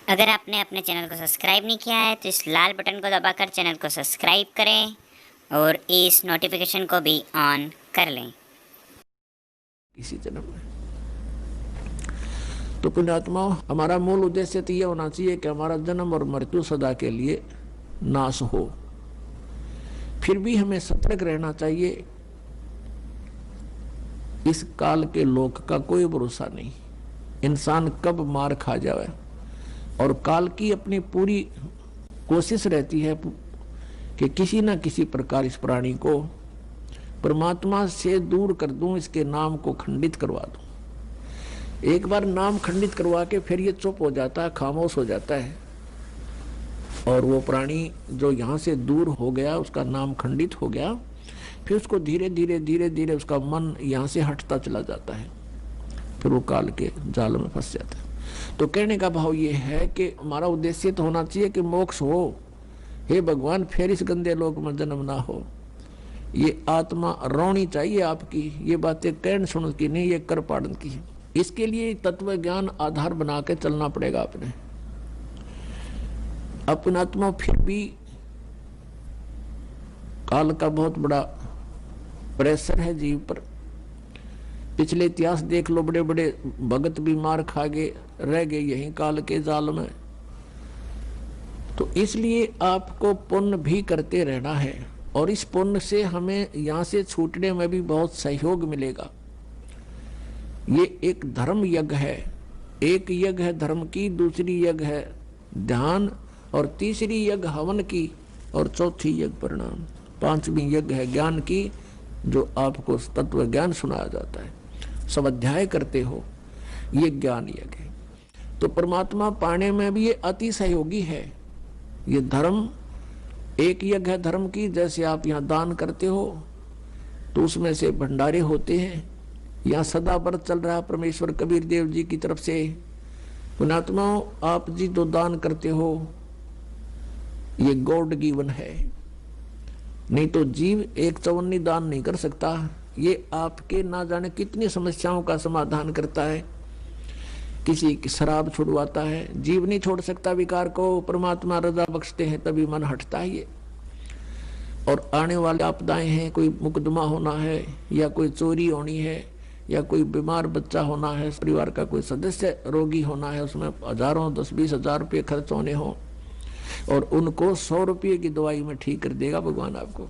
अगर आपने अपने चैनल को सब्सक्राइब नहीं किया है तो इस लाल बटन को दबाकर चैनल को सब्सक्राइब करें और इस नोटिफिकेशन को भी ऑन कर लें। इसी जन्म में तो पुण्यात्माओं, हमारा मूल उद्देश्य तो ये होना चाहिए कि हमारा जन्म और मृत्यु सदा के लिए नाश हो। फिर भी हमें सतर्क रहना चाहिए। इस काल के लोक का कोई भरोसा नहीं, इंसान कब मार खा जाए। और काल की अपनी पूरी कोशिश रहती है कि किसी न किसी प्रकार इस प्राणी को परमात्मा से दूर कर दूं, इसके नाम को खंडित करवा दूं। एक बार नाम खंडित करवा के फिर ये चुप हो जाता है, खामोश हो जाता है, और वो प्राणी जो यहाँ से दूर हो गया, उसका नाम खंडित हो गया, फिर उसको धीरे धीरे धीरे धीरे उसका मन यहाँ से हटता चला जाता है, फिर वो काल के जाल में फंस जाता है। तो कहने का भाव ये है कि हमारा उद्देश्य तो होना चाहिए कि मोक्ष हो। हे भगवान, फिर इस गंदे लोक में जन्म ना हो। ये आत्मा रोनी चाहिए आपकी। ये बातें कहन सुन की नहीं, ये कर पाड़न की है। इसके लिए तत्व ज्ञान आधार बना के चलना पड़ेगा अपने अपना आत्मा। फिर भी काल का बहुत बड़ा प्रेशर है जीव पर। पिछले इतिहास देख लो, बड़े बड़े भगत भी मार खा गए, रह गए यहीं काल के जाल में। तो इसलिए आपको पुण्य भी करते रहना है, और इस पुण्य से हमें यहाँ से छूटने में भी बहुत सहयोग मिलेगा। ये एक धर्म यज्ञ है। एक यज्ञ है धर्म की, दूसरी यज्ञ है ध्यान, और तीसरी यज्ञ हवन की, और चौथी यज्ञ प्रणाम। पांचवी यज्ञ है ज्ञान की, जो आपको तत्व ज्ञान सुनाया जाता है, सब अध्याय करते हो, ये ज्ञान यज्ञ है। तो परमात्मा पाने में भी ये अति सहयोगी है। ये धर्म एक यज्ञ है धर्म की। जैसे आप यहाँ दान करते हो तो उसमें से भंडारे होते हैं। यहाँ सदा व्रत चल रहा परमेश्वर कबीर देव जी की तरफ से। पुण्यात्माओं, आप जी जो दान करते हो ये गॉड गिवन है, नहीं तो जीव एक चवन्नी दान नहीं कर सकता। ये आपके ना जाने कितनी समस्याओं का समाधान करता है। किसी की शराब छुड़वाता है, जीव नहीं छोड़ सकता विकार को, परमात्मा रजा बख्शते हैं तभी मन हटता है ये। और आने वाली आपदाएं हैं, कोई मुकदमा होना है, या कोई चोरी होनी है, या कोई बीमार बच्चा होना है, परिवार का कोई सदस्य रोगी होना है, उसमें हजारों 10-20 हजार रुपये खर्च होने हो, और उनको 100 रुपये की दवाई में ठीक कर देगा भगवान आपको।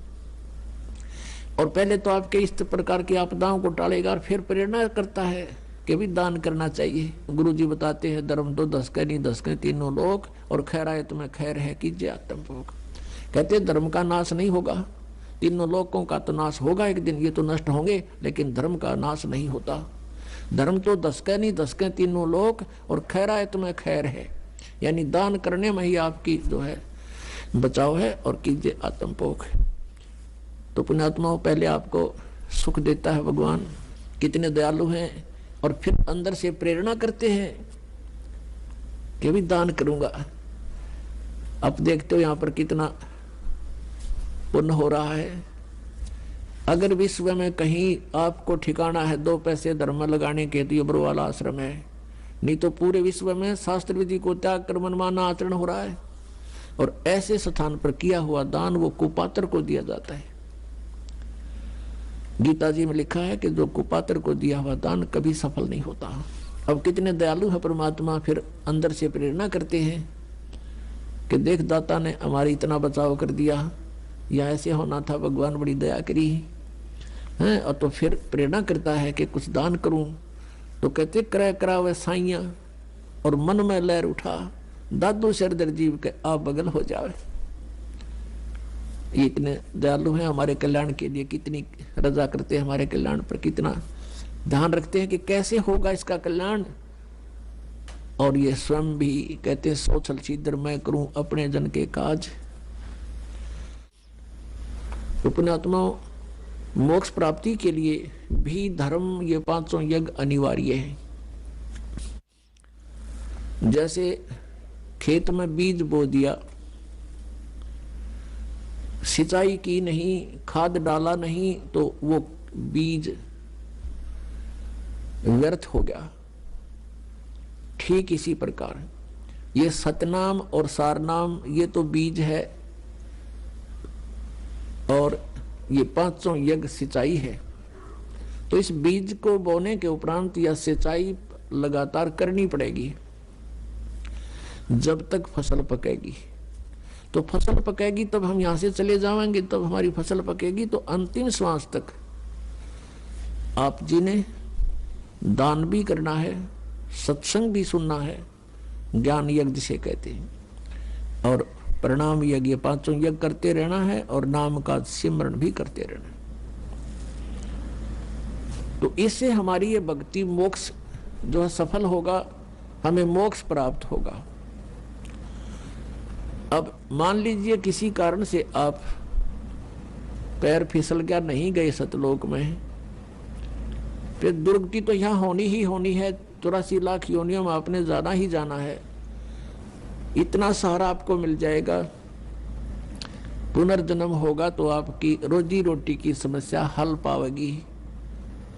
और पहले तो आपके इस प्रकार की आपदाओं को टालेगा, और फिर प्रेरणा करता है कि भी दान करना चाहिए। गुरु जी बताते हैं, धर्म तो 10 के नहीं 10 के तीनों लोग, और खैर आए तुम्हें खैर है कीजिए आत्मभोग। कहते हैं धर्म का नाश नहीं होगा, तीनों लोगों का तो नाश होगा एक दिन, ये तो नष्ट होंगे, लेकिन धर्म का नाश नहीं होता। धर्म तो 10 के नहीं 10 के तीनों लोग, और खैर आए तुम्हें खैर है, यानी दान करने में ही आपकी जो है बचाव है, और कीजिए आत्मभोग। तो पुण्यात्माओं, पहले आपको सुख देता है भगवान, कितने दयालु हैं, और फिर अंदर से प्रेरणा करते हैं कि भी दान करूंगा। अब देखते हो यहाँ पर कितना पुण्य हो रहा है। अगर विश्व में कहीं आपको ठिकाना है 2 पैसे धर्म में लगाने के, तो ये बरवाला आश्रम है। नहीं तो पूरे विश्व में शास्त्र विधि को त्याग कर मनमाना आचरण हो रहा है, और ऐसे स्थान पर किया हुआ दान वो कुपात्र को दिया जाता है। गीता जी में लिखा है कि जो कुपात्र को दिया हुआ दान कभी सफल नहीं होता। अब कितने दयालु है परमात्मा, फिर अंदर से प्रेरणा करते हैं कि देख दाता ने हमारी इतना बचाव कर दिया, या ऐसे होना था, भगवान बड़ी दया करी है। और तो फिर प्रेरणा करता है कि कुछ दान करूं। तो कहते क्रय करावे साइया, और मन में लहर उठा, दादू सरदर जीव के आप बगल हो जावे। ये इतने दयालु हैं, हमारे कल्याण के लिए कितनी रजा करते हैं, हमारे कल्याण पर कितना ध्यान रखते हैं कि कैसे होगा इसका कल्याण। और ये स्वयं भी कहते हैं, सोचल छिद्र मैं करूं अपने जन के काज। तो पुण्यात्माओं, मोक्ष प्राप्ति के लिए भी धर्म, ये 500 यज्ञ अनिवार्य है। जैसे खेत में बीज बो दिया, सिंचाई की नहीं, खाद डाला नहीं, तो वो बीज व्यर्थ हो गया। ठीक इसी प्रकार ये सतनाम और सारनाम ये तो बीज है, और ये पांचों यज्ञ सिंचाई है। तो इस बीज को बोने के उपरांत यह सिंचाई लगातार करनी पड़ेगी जब तक फसल पकेगी। तो फसल पकेगी तब हम यहां से चले जाएंगे, तब हमारी फसल पकेगी। तो अंतिम श्वास तक आप जी ने दान भी करना है, सत्संग भी सुनना है, ज्ञान यज्ञ जिसे कहते हैं, और प्रणाम यज्ञ, ये पांचों यज्ञ करते रहना है, और नाम का सिमरण भी करते रहना है। तो इससे हमारी ये भक्ति मोक्ष जो है सफल होगा, हमें मोक्ष प्राप्त होगा। अब मान लीजिए किसी कारण से आप पैर फिसल गया, नहीं गए सतलोक में, फिर दुर्गति तो यहां होनी ही होनी है। 84 लाख योनियों में आपने जाना ही जाना है। इतना सहारा आपको मिल जाएगा, पुनर्जन्म होगा तो आपकी रोजी रोटी की समस्या हल पावेगी।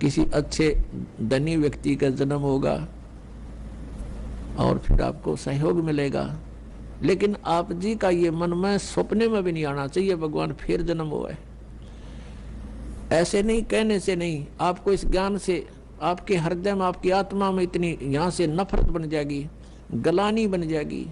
किसी अच्छे धनी व्यक्ति का जन्म होगा और फिर आपको सहयोग मिलेगा। लेकिन आप जी का ये मन में सपने में भी नहीं आना चाहिए भगवान फिर जन्म हुआ है। ऐसे नहीं, कहने से नहीं, आपको इस ज्ञान से आपके हृदय में, आपकी आत्मा में इतनी यहाँ से नफरत बन जाएगी, गलानी बन जाएगी।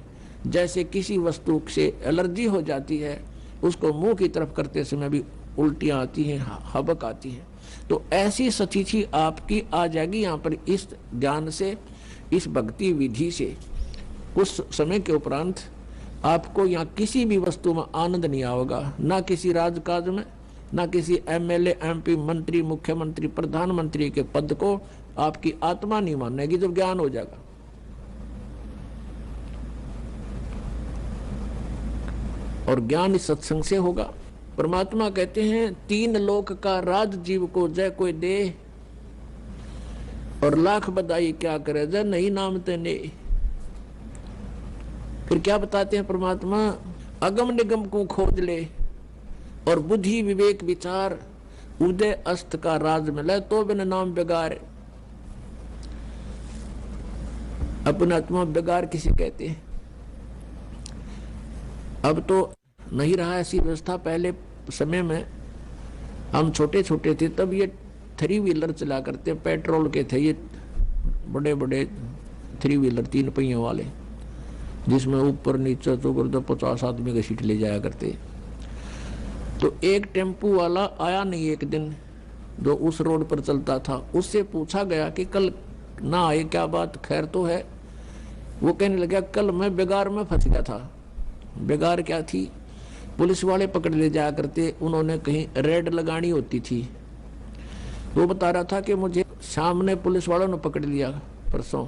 जैसे किसी वस्तु से एलर्जी हो जाती है, उसको मुंह की तरफ करते समय भी उल्टियाँ आती हैं, हबक आती है। तो ऐसी स्थिति आपकी आ जाएगी यहाँ पर इस ज्ञान से, इस भक्ति विधि से। कुछ समय के उपरांत आपको यहाँ किसी भी वस्तु में आनंद नहीं आएगा, ना किसी राजकाज में, ना किसी एमएलए, एमपी, मंत्री, मुख्यमंत्री, प्रधानमंत्री के पद को आपकी आत्मा नहीं मानेगी जब ज्ञान हो जाएगा। और ज्ञान इस सत्संग से होगा। परमात्मा कहते हैं 3 लोक का राज जीव को जय कोई दे, और लाख बधाई क्या करे जय नहीं नाम तेने। फिर क्या बताते हैं परमात्मा, अगम निगम को खोज ले और बुद्धि विवेक विचार उदय अस्त का राज मिले तो बिन नाम बेगार। अपना आत्मा बेगार किसे कहते हैं? अब तो नहीं रहा ऐसी व्यवस्था। पहले समय में हम छोटे छोटे थे तब ये 3 व्हीलर चला करते, पेट्रोल के थे ये बड़े बड़े 3 व्हीलर 3 पहियों वाले, जिसमें ऊपर नीचे तो 50 आदमी का सीट ले जाया करते। तो एक टेम्पू वाला आया नहीं एक दिन, जो उस रोड पर चलता था। उससे पूछा गया कि कल ना आए, क्या बात, खैर तो है? वो कहने लगा कल मैं बेगार में फंस गया था। बेगार क्या थी? पुलिस वाले पकड़ ले जाया करते, उन्होंने कहीं रेड लगानी होती थी। वो बता रहा था कि मुझे सामने पुलिस वालों ने पकड़ लिया परसों,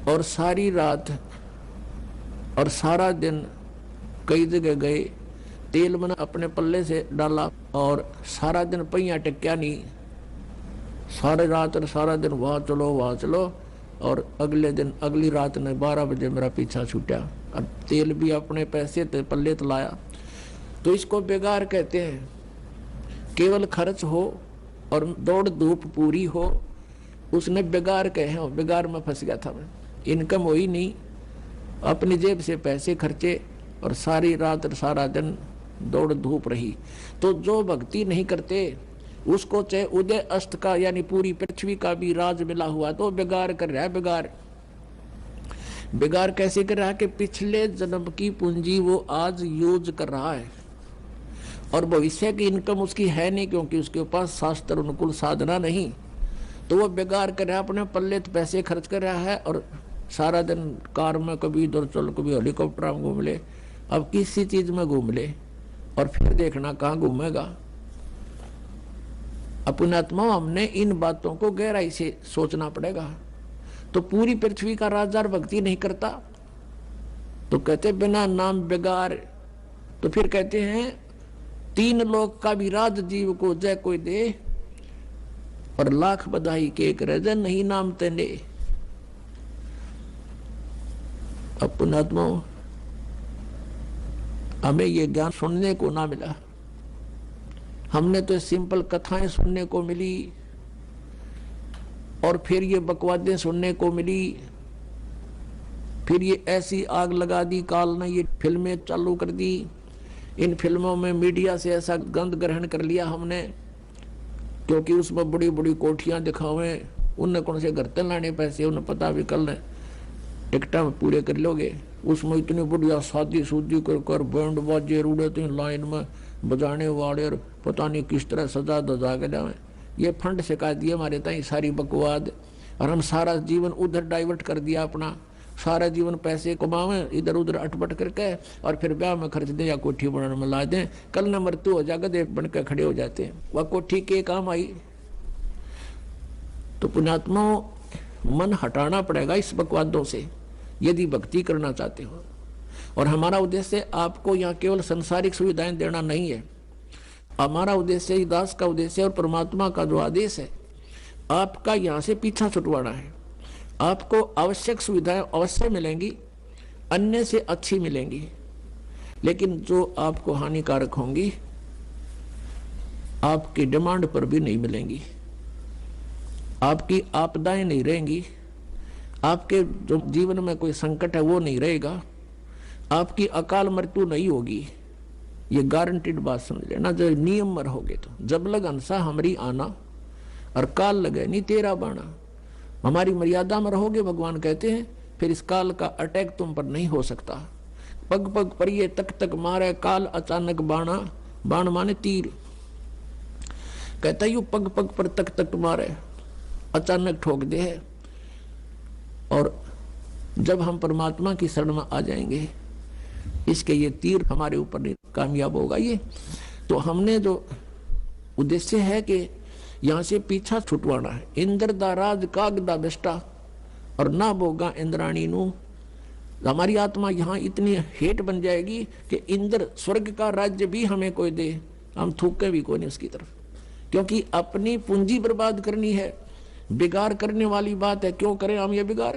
और सारी रात और सारा दिन कई जगह गए, तेल मैंने अपने पल्ले से डाला और सारा दिन पहिया टेक्या नहीं। सारी रात और सारा दिन वहाँ चलो, और अगले दिन अगली रात ने 12 बजे मेरा पीछा छूटा। अब तेल भी अपने पैसे पल्ले तो लाया। तो इसको बेगार कहते हैं। केवल खर्च हो और दौड़ धूप पूरी हो, उसने बेगार कहे हो। बेगार में फंस गया था मैं, इनकम हुई नहीं, अपनी जेब से पैसे खर्चे और सारी रात और सारा दिन दौड़ धूप रही। तो जो भक्ति नहीं करते उसको चाहे उदय अस्त का यानी पूरी पृथ्वी का भी राज मिला हुआ तो बेगार कर रहा है। बेगार कैसे कर रहा है कि पिछले जन्म की पूंजी वो आज यूज कर रहा है, और भविष्य की इनकम उसकी है नहीं, क्योंकि उसके पास शास्त्र अनुकूल साधना नहीं। तो वो बेगार कर रहा है, अपने पल्ले पैसे खर्च कर रहा है, और सारा दिन कार में कभी इधर चल, कभी हेलीकॉप्टर में घूम ले, अब किसी चीज में घूम ले, और फिर देखना कहाँ घूमेगा। अपने आत्मा हमने इन बातों को गहराई से सोचना पड़ेगा। तो पूरी पृथ्वी का राजदार भक्ति नहीं करता तो कहते बिना नाम बेगार। तो फिर कहते हैं 3 लोक का भी राज जीव को जय कोई दे, और लाख बधाई के एक रजन नहीं नाम तेने। अपने आत्मा हमें ये ज्ञान सुनने को ना मिला, हमने तो सिंपल कथाएं सुनने को मिली, और फिर ये बकवादें सुनने को मिली, फिर ये ऐसी आग लगा दी काल ने, ये फिल्में चालू कर दी। इन फिल्मों में मीडिया से ऐसा गंध ग्रहण कर लिया हमने, क्योंकि उसमें बड़ी बड़ी कोठियां दिखावें, उन्हें कौन से घर तक लाने पैसे, उन्हें पता भी कल टिकटा में पूरे कर लोगे। उसमें इतनी बढ़िया शादी सूदी कर बैंड बाजे रूड़े लाइन में बजाने वाले, और पता नहीं किस तरह सजा दजा के जाए। ये फंड सिखा दिए हमारे ताई सारी बकवाद, और हम सारा जीवन उधर डाइवर्ट कर दिया अपना। सारा जीवन पैसे कमावें इधर उधर अटपट करके, और फिर ब्याह में खर्च दें या कोठी बनाने में ला दें। कल न मृत्यु हो जाएगा, गधे बन के खड़े हो जाते हैं। वह कोठी के काम आई। तो पुण्यात्माओं, मन हटाना पड़ेगा इस बकवादों से यदि भक्ति करना चाहते हो। और हमारा उद्देश्य आपको यहाँ केवल सांसारिक सुविधाएं देना नहीं है। हमारा उद्देश्य, दास का उद्देश्य और परमात्मा का जो आदेश है, आपका यहाँ से पीछा छुटवाना है। आपको आवश्यक सुविधाएं अवश्य मिलेंगी, अन्य से अच्छी मिलेंगी, लेकिन जो आपको हानिकारक होंगी आपकी डिमांड पर भी नहीं मिलेंगी। आपकी आपदाएं नहीं रहेंगी, आपके जो जीवन में कोई संकट है वो नहीं रहेगा, आपकी अकाल मृत्यु नहीं होगी। ये गारंटीड बात समझ लेना। जो नियम में रहोगे तो जब लग हंसा हमारी आना, और काल लगे नहीं तेरा बाणा। हमारी मर्यादा में रहोगे, भगवान कहते हैं, फिर इस काल का अटैक तुम पर नहीं हो सकता। पग पग पर ये तक तक मारे काल अचानक बाणा, बाण माने तीर। कहता यू पग पग पर तक तक मारे, अचानक ठोक दे है। और जब हम परमात्मा की शरण में आ जाएंगे, इसके ये तीर हमारे ऊपर नहीं कामयाब होगा। ये तो हमने जो उद्देश्य है कि यहाँ से पीछा छुटवाना है। इंद्र दा राज कागदा दष्टा, और ना बोगा इंद्राणी नू। हमारी आत्मा यहाँ इतनी हेट बन जाएगी कि इंद्र स्वर्ग का राज्य भी हमें कोई दे, हम थूके भी कोई नहीं उसकी तरफ, क्योंकि अपनी पूंजी बर्बाद करनी है। बिगाड़ करने वाली बात है, क्यों करें हम ये बिगाड़।